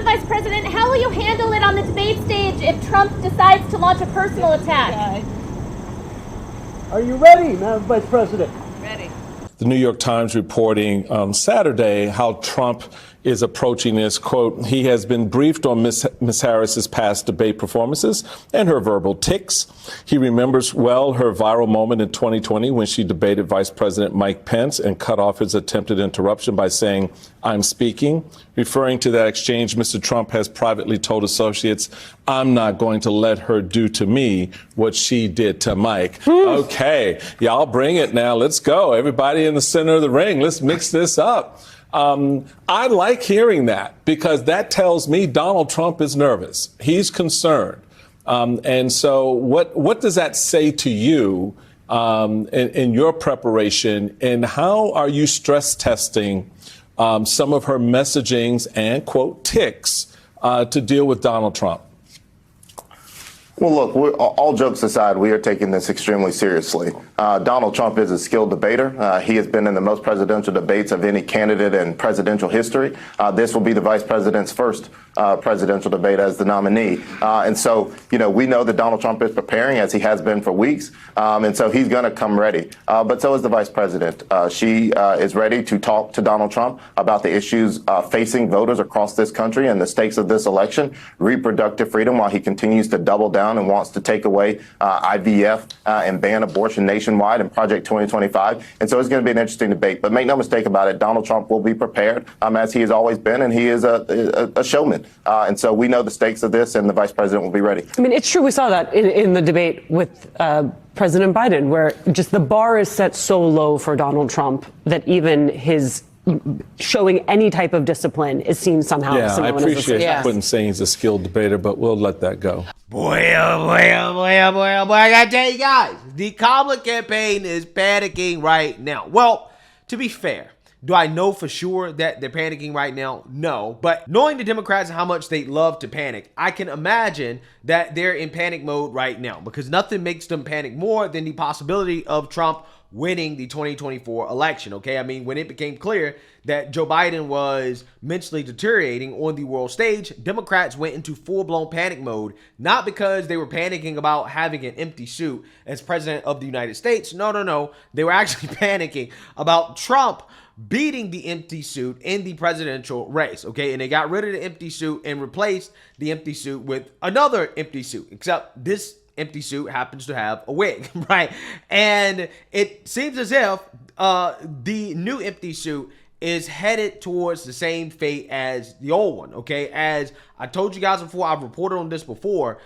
Madam Vice President, how will you handle it on the debate stage if Trump decides to launch a personal attack? Are you ready, Madam Vice President? Ready. The New York Times reporting Saturday how Trump is approaching this. Quote, he has been briefed on Ms. Harris's past debate performances and her verbal tics. He remembers well her viral moment in 2020 when she debated Vice President Mike Pence and cut off his attempted interruption by saying, "I'm speaking." Referring to that exchange, Mr. Trump has privately told associates, "I'm not going to let her do to me what she did to Mike." Okay, y'all bring it now. Let's go. Everybody in the center of the ring. Let's mix this up. I like hearing that because that tells me Donald Trump is nervous. He's concerned. And so what does that say to you in your preparation, and how are you stress testing some of her messagings and, quote, tics to deal with Donald Trump? Well, look, all jokes aside, we are taking this extremely seriously. Donald Trump is a skilled debater. He has been in the most presidential debates of any candidate in presidential history. This will be the vice president's first presidential debate as the nominee. And so, we know that Donald Trump is preparing, as he has been for weeks. And so he's going to come ready. But so is the vice president. She is ready to talk to Donald Trump about the issues facing voters across this country and the stakes of this election, reproductive freedom, while he continues to double down and wants to take away IVF and ban abortion nationwide and Project 2025. And so it's going to be an interesting debate. But make no mistake about it, Donald Trump will be prepared, as he has always been, and he is a showman. And so we know the stakes of this, and the vice president will be ready. I mean, it's true. We saw that in the debate with President Biden, where just the bar is set so low for Donald Trump that even his showing any type of discipline is seen somehow. Yeah, I appreciate you wouldn't say he's a skilled debater, but we'll let that go. Boy, oh boy, oh boy, oh boy, oh boy. I gotta tell you guys, the Kamala campaign is panicking right now. Well, to be fair, do I know for sure that they're panicking right now? No. But knowing the Democrats and how much they love to panic, I can imagine that they're in panic mode right now, because nothing makes them panic more than the possibility of Trump winning the 2024 election, okay? I mean, when it became clear that Joe Biden was mentally deteriorating on the world stage, Democrats went into full-blown panic mode, not because they were panicking about having an empty suit as president of the United States. No. They were actually panicking about Trump beating the empty suit in the presidential race, okay? And they got rid of the empty suit and replaced the empty suit with another empty suit, except this empty suit happens to have a wig, right? And it seems as if the new empty suit is headed towards the same fate as the old one, okay? As I told you guys before, I've reported on this before,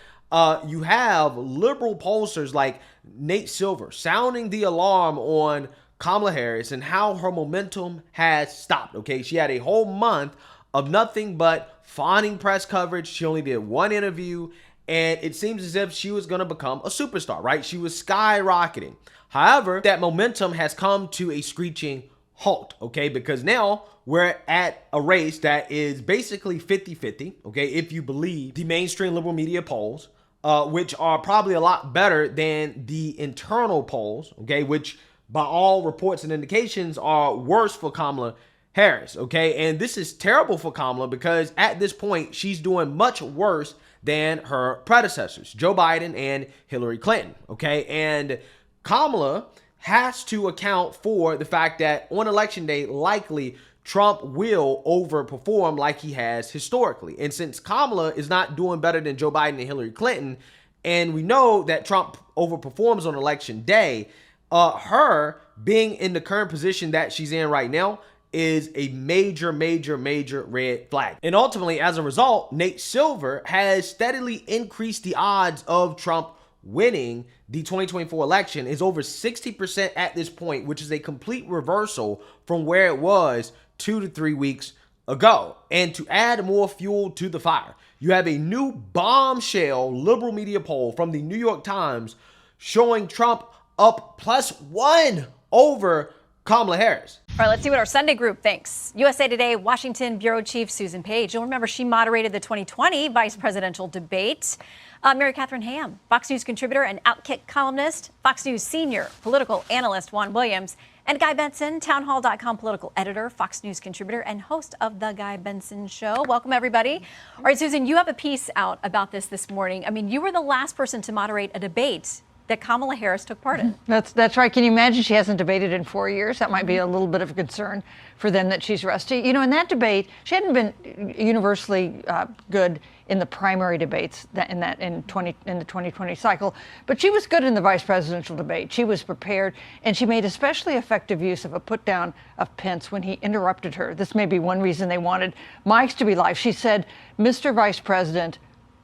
you have liberal pollsters like Nate Silver sounding the alarm on Kamala Harris and how her momentum has stopped, okay? She had a whole month of nothing but fawning press coverage. She only did one interview, and it seems as if she was going to become a superstar, right? She was skyrocketing. However, that momentum has come to a screeching halt, okay? Because now we're at a race that is basically 50-50, okay? If you believe the mainstream liberal media polls, which are probably a lot better than the internal polls, okay? Which by all reports and indications are worse for Kamala Harris, okay? And this is terrible for Kamala because at this point, she's doing much worse than her predecessors, Joe Biden and Hillary Clinton, okay? And Kamala has to account for the fact that on election day, likely Trump will overperform like he has historically. And since Kamala is not doing better than Joe Biden and Hillary Clinton, and we know that Trump overperforms on election day, her being in the current position that she's in right now is a major red flag. And ultimately, as a result, Nate Silver has steadily increased the odds of Trump winning the 2024 election. Is over 60% at this point, which is a complete reversal from where it was 2 to 3 weeks ago. And to add more fuel to the fire, you have a new bombshell liberal media poll from the New York Times showing Trump up +1 over Kamala Harris. All right, let's see what our Sunday group thinks. USA Today Washington Bureau Chief Susan Page. You'll remember she moderated the 2020 vice presidential debate. Mary Catherine Ham, Fox News contributor and Outkick columnist, Fox News senior political analyst Juan Williams, And Guy Benson, townhall.com political editor, Fox News contributor, and host of The Guy Benson Show. Welcome, everybody. All right, Susan, you have a piece out about this morning. I mean, you were the last person to moderate a debate that Kamala Harris took part in. That's right. Can you imagine she hasn't debated in 4 years? That might be a little bit of a concern for them that she's rusty. You know, in that debate, she hadn't been universally good in the primary debates in the 2020 cycle, but she was good in the vice presidential debate. She was prepared, and she made especially effective use of a put down of Pence when he interrupted her. This may be one reason they wanted mics to be live. She said, "Mr. Vice President,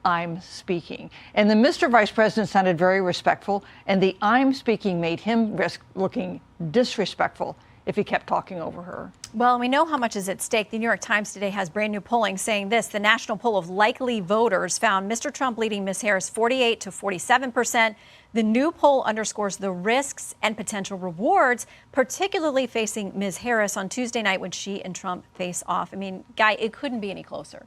I'm speaking." And the Mr. Vice President sounded very respectful, and the "I'm speaking" made him risk looking disrespectful if he kept talking over her. Well, we know how much is at stake. The New York Times today has brand new polling saying this. The national poll of likely voters found Mr. Trump leading Ms. Harris 48 to 47%. The new poll underscores the risks and potential rewards, particularly facing Ms. Harris on Tuesday night when she and Trump face off. I mean, Guy, it couldn't be any closer.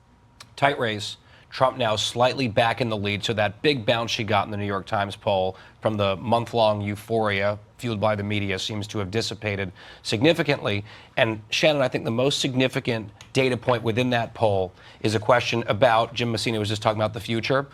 Tight race. Trump now slightly back in the lead. So that big bounce she got in the New York Times poll from the month-long euphoria fueled by the media seems to have dissipated significantly. And Shannon, I think the most significant data point within that poll is a question about, Jim Messina was just talking about the future,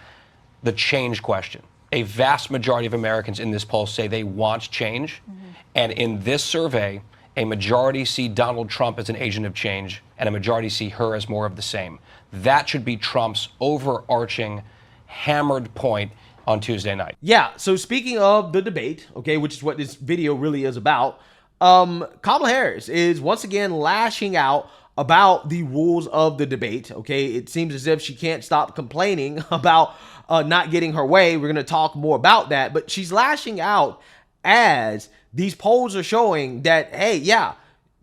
the change question. A vast majority of Americans in this poll say they want change. Mm-hmm. And in this survey, a majority see Donald Trump as an agent of change, and a majority see her as more of the same. That should be Trump's overarching hammered point on Tuesday night. Yeah, so speaking of the debate, okay, which is what this video really is about, Kamala Harris is once again lashing out about the rules of the debate, okay? It seems as if she can't stop complaining about not getting her way. We're going to talk more about that, but she's lashing out as these polls are showing that, hey, yeah,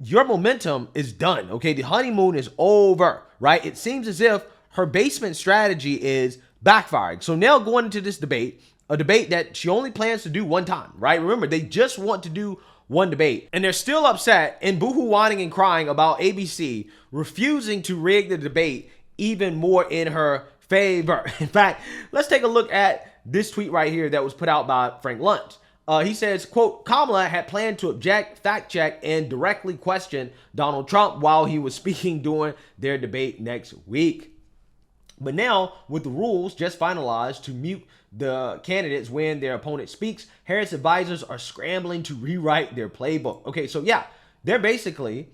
your momentum is done, okay? The honeymoon is over, right? It seems as if her basement strategy is backfiring. So now going into this debate, a debate that she only plans to do one time, right? Remember, they just want to do one debate, and they're still upset and boohoo whining and crying about ABC refusing to rig the debate even more in her favor. In fact, let's take a look at this tweet right here that was put out by Frank Luntz. He says, quote, Kamala had planned to object, fact check, and directly question Donald Trump while he was speaking during their debate next week. But now, with the rules just finalized to mute the candidates when their opponent speaks, Harris advisors are scrambling to rewrite their playbook. Okay, so yeah, they're basically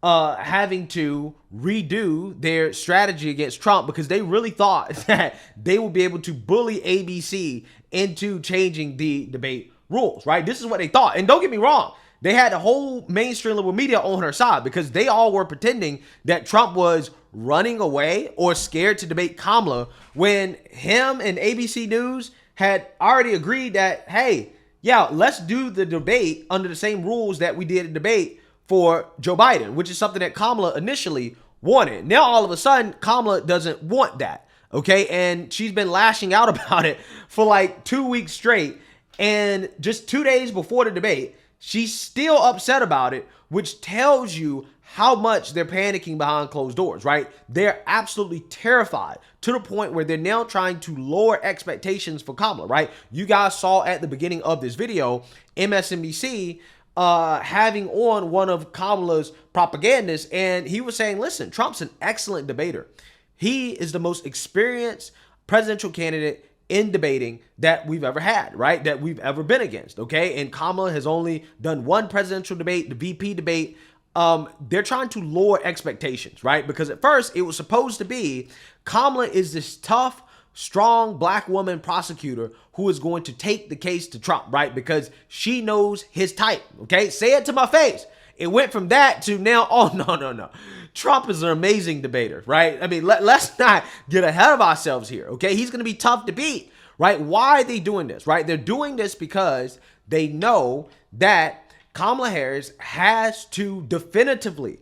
having to redo their strategy against Trump because they really thought that they would be able to bully ABC into changing the debate rules, right? This is what they thought. And don't get me wrong, they had the whole mainstream liberal media on her side because they all were pretending that Trump was running away or scared to debate Kamala when him and ABC News had already agreed that, hey, yeah, let's do the debate under the same rules that we did a debate for Joe Biden, which is something that Kamala initially wanted. Now, all of a sudden, Kamala doesn't want that, okay? And she's been lashing out about it for like 2 weeks straight. And just 2 days before the debate, she's still upset about it, which tells you how much they're panicking behind closed doors, right? They're absolutely terrified to the point where they're now trying to lower expectations for Kamala, right? You guys saw at the beginning of this video, MSNBC having on one of Kamala's propagandists, and he was saying, listen, Trump's an excellent debater. He is the most experienced presidential candidate in debating that we've ever had, right? That we've ever been against, okay? And Kamala has only done one presidential debate, the VP debate. They're trying to lower expectations, right? Because at first it was supposed to be Kamala is this tough, strong black woman prosecutor who is going to take the case to Trump, right? Because she knows his type, okay? Say it to my face. It went from that to now, oh, no. Trump is an amazing debater, right? I mean, let's not get ahead of ourselves here, okay? He's going to be tough to beat, right? Why are they doing this, right? They're doing this because they know that Kamala Harris has to definitively,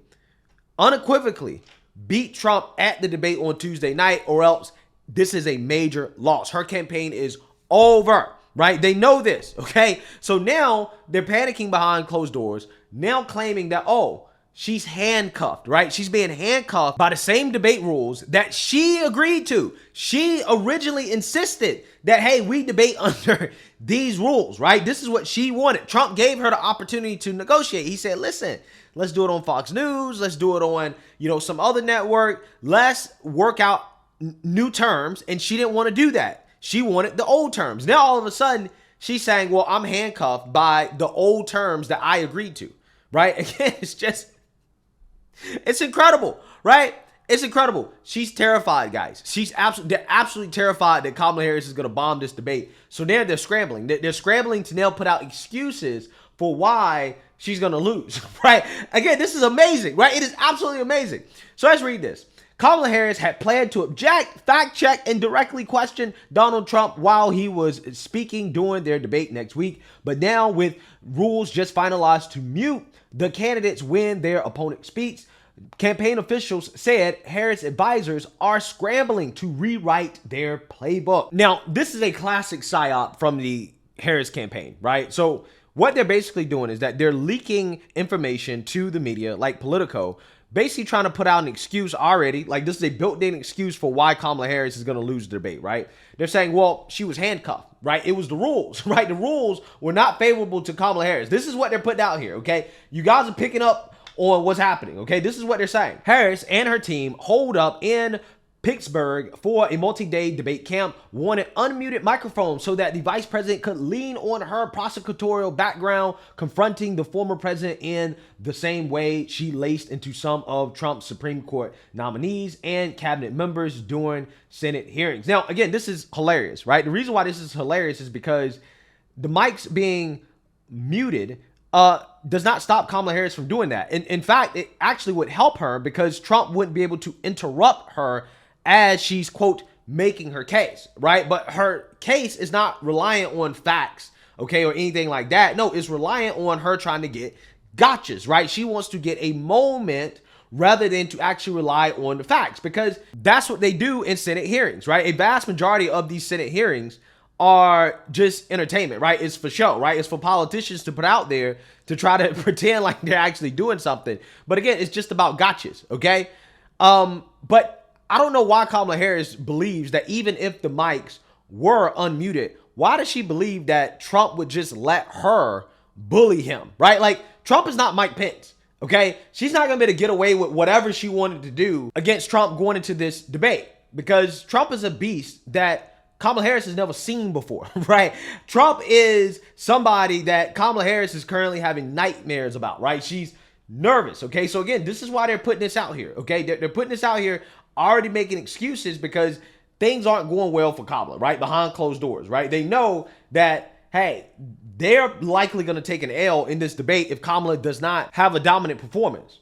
unequivocally beat Trump at the debate on Tuesday night, or else this is a major loss. Her campaign is over, right? They know this, okay? So now they're panicking behind closed doors, now claiming that, oh, she's handcuffed, right? She's being handcuffed by the same debate rules that she agreed to. She originally insisted that, hey, we debate under these rules, right? This is what she wanted. Trump gave her the opportunity to negotiate. He said, listen, let's do it on Fox News. Let's do it on, some other network. Let's work out new terms. And she didn't want to do that. She wanted the old terms. Now, all of a sudden, she's saying, well, I'm handcuffed by the old terms that I agreed to, right? Again, it's incredible, right? It's incredible. She's terrified, guys. They're absolutely terrified that Kamala Harris is going to bomb this debate. So they're scrambling. They're scrambling to now put out excuses for why she's going to lose, right? Again, this is amazing, right? It is absolutely amazing. So let's read this. Kamala Harris had planned to object, fact check, and directly question Donald Trump while he was speaking during their debate next week. But now, with rules just finalized to mute the candidates when their opponent speaks, campaign officials said Harris advisors are scrambling to rewrite their playbook. Now, this is a classic psyop from the Harris campaign, right? So what they're basically doing is that they're leaking information to the media, like Politico, basically trying to put out an excuse already. Like, this is a built-in excuse for why Kamala Harris is going to lose the debate, right? They're saying, well, she was handcuffed, right? It was the rules, right? The rules were not favorable to Kamala Harris. This is what they're putting out here, okay? You guys are picking up on what's happening, okay? This is what they're saying. Harris and her team holed up in Pittsburgh for a multi-day debate camp, wanted unmuted microphones so that the vice president could lean on her prosecutorial background, confronting the former president in the same way she laced into some of Trump's Supreme Court nominees and cabinet members during Senate hearings. Now, again, this is hilarious, right? The reason why this is hilarious is because the mics being muted does not stop Kamala Harris from doing that. In fact, it actually would help her because Trump wouldn't be able to interrupt her as she's, quote, making her case, right? But her case is not reliant on facts, okay, or anything like that. No, it's reliant on her trying to get gotchas, right? She wants to get a moment rather than to actually rely on the facts, because that's what they do in Senate hearings, right? A vast majority of these Senate hearings are just entertainment, right? It's for show, right? It's for politicians to put out there to try to pretend like they're actually doing something. But again, it's just about gotchas, okay? But I don't know why Kamala Harris believes that even if the mics were unmuted, why does she believe that Trump would just let her bully him, right? Like, Trump is not Mike Pence, okay? She's not gonna be able to get away with whatever she wanted to do against Trump going into this debate, because Trump is a beast that Kamala Harris has never seen before, right? Trump is somebody that Kamala Harris is currently having nightmares about, right? She's nervous, okay? So again, this is why they're putting this out here, okay? They're putting this out here already making excuses because things aren't going well for Kamala, right? Behind closed doors, right? They know that, hey, they're likely going to take an L in this debate if Kamala does not have a dominant performance.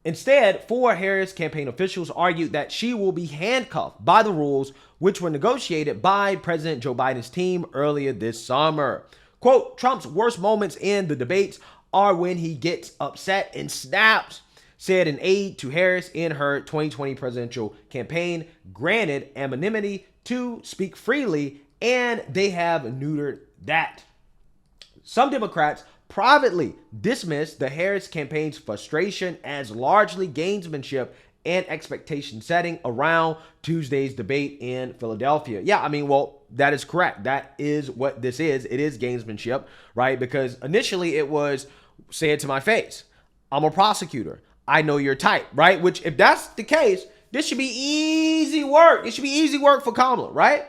Instead, four Harris campaign officials argued that she will be handcuffed by the rules which were negotiated by President Joe Biden's team earlier this summer. Quote, Trump's worst moments in the debates are when he gets upset and snaps, said an aide to Harris in her 2020 presidential campaign, granted anonymity to speak freely, and they have neutered that. Some Democrats privately dismissed the Harris campaign's frustration as largely gamesmanship and expectation setting around Tuesday's debate in Philadelphia. Yeah, I mean, well, that is correct. That is what this is. It is gamesmanship, right? Because initially it was, say it to my face, I'm a prosecutor, I know your type, right? Which, if that's the case, this should be easy work. It should be easy work for Kamala, right?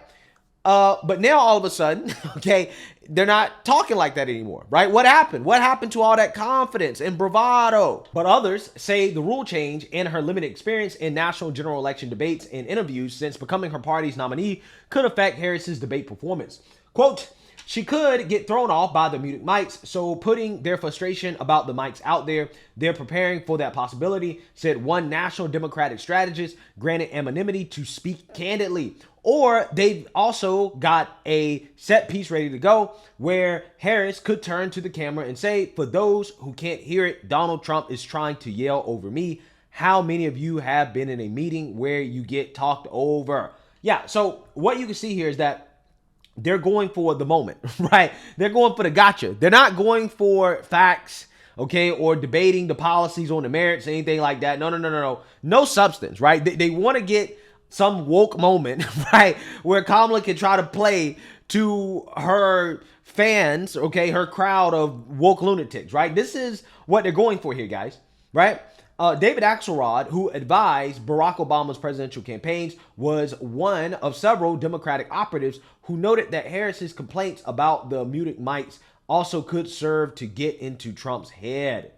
But now all of a sudden, okay, they're not talking like that anymore, right? What happened? What happened to all that confidence and bravado? But others say the rule change and her limited experience in national general election debates and interviews since becoming her party's nominee could affect Harris's debate performance. Quote, she could get thrown off by the muted mics, so putting their frustration about the mics out there, they're preparing for that possibility, said one national Democratic strategist, granted anonymity to speak candidly. Or they've also got a set piece ready to go where Harris could turn to the camera and say, for those who can't hear it, Donald Trump is trying to yell over me. How many of you have been in a meeting where you get talked over? Yeah, so what you can see here is that they're going for the moment, right? They're going for the gotcha. They're not going for facts. okay, or debating the policies on the merits, anything like that. No substance, right? They want to get some woke moment, right, where Kamala can try to play to her fans, okay, her crowd of woke lunatics, right? This is what they're going for here, guys, right? David Axelrod, who advised Barack Obama's presidential campaigns, was one of several Democratic operatives who noted that Harris's complaints about the muted mics also could serve to get into Trump's head.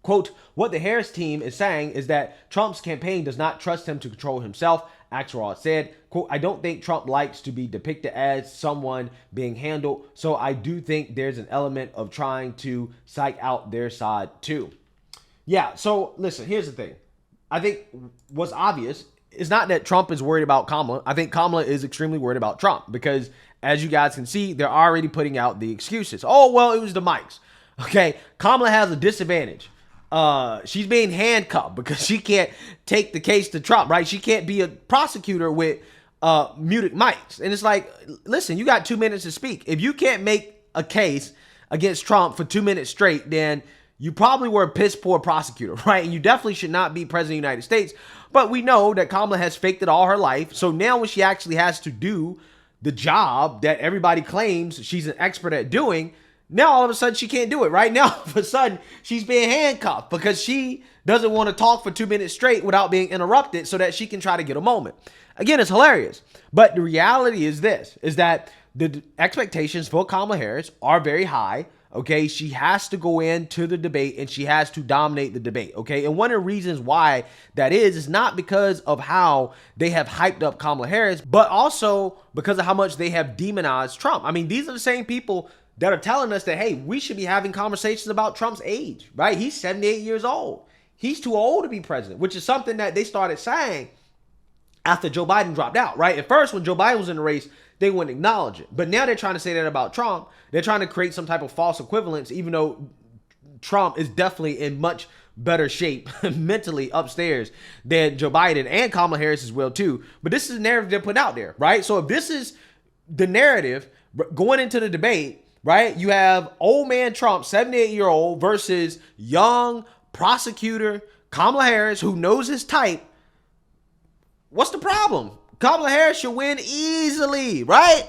Quote, what the Harris team is saying is that Trump's campaign does not trust him to control himself, Axelrod said. Quote, I don't think Trump likes to be depicted as someone being handled, so I do think there's an element of trying to psych out their side too. Yeah, so listen, here's the thing. I think what's obvious is not that Trump is worried about Kamala. I think Kamala is extremely worried about Trump because, as you guys can see, they're already putting out the excuses. Oh, well, it was the mics. Okay, Kamala has a disadvantage. She's being handcuffed because she can't take the case to Trump, right? She can't be a prosecutor with muted mics. And it's like, listen, you got 2 minutes to speak. If you can't make a case against Trump for 2 minutes straight, then you probably were a piss poor prosecutor, right? And you definitely should not be president of the United States. But we know that Kamala has faked it all her life. So now when she actually has to do the job that everybody claims she's an expert at doing, now all of a sudden she can't do it, right? Now all of a sudden she's being handcuffed because she doesn't want to talk for 2 minutes straight without being interrupted so that she can try to get a moment. Again, it's hilarious. But the reality is this, is that the expectations for Kamala Harris are very high. Okay, she has to go into the debate and she has to dominate the debate. Okay, and one of the reasons why that is not because of how they have hyped up Kamala Harris, but also because of how much they have demonized Trump. I mean, these are the same people that are telling us that, hey, we should be having conversations about Trump's age, right? He's 78 years old. He's too old to be president, which is something that they started saying after Joe Biden dropped out, right? At first, when Joe Biden was in the race, they wouldn't acknowledge it. But now they're trying to say that about Trump. They're trying to create some type of false equivalence, even though Trump is definitely in much better shape mentally upstairs than Joe Biden, and Kamala Harris as well too. But this is the narrative they're putting out there, right? So if this is the narrative going into the debate, right, you have old man Trump, 78-year-old, versus young prosecutor Kamala Harris, who knows his type. What's the problem? Kamala Harris should win easily, right?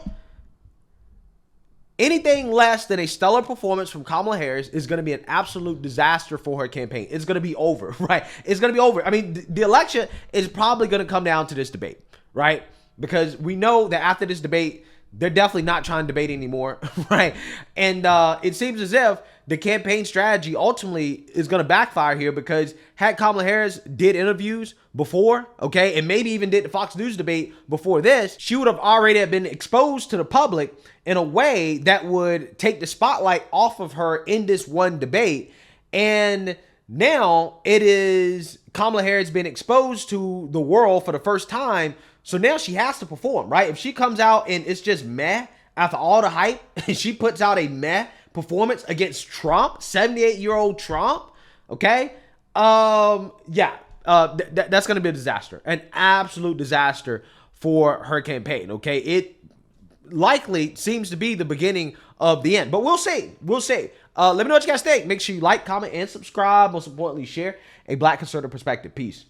Anything less than a stellar performance from Kamala Harris is going to be an absolute disaster for her campaign. It's going to be over, right? It's going to be over. I mean, the election is probably going to come down to this debate, right? Because we know that after this debate, they're definitely not trying to debate anymore, right? And it seems as if the campaign strategy ultimately is going to backfire here, because had Kamala Harris did interviews before, okay, and maybe even did the Fox News debate before this, she would have already been exposed to the public in a way that would take the spotlight off of her in this one debate. And now it is Kamala Harris being exposed to the world for the first time. So now she has to perform, right? If she comes out and it's just meh after all the hype, and she puts out a meh performance against Trump, 78-year-old Trump, okay? That's going to be a disaster, an absolute disaster for her campaign, okay? It likely seems to be the beginning of the end, but we'll see. We'll see. Let me know what you guys think. Make sure you like, comment, and subscribe. Most importantly, share a Black conservative perspective. Peace.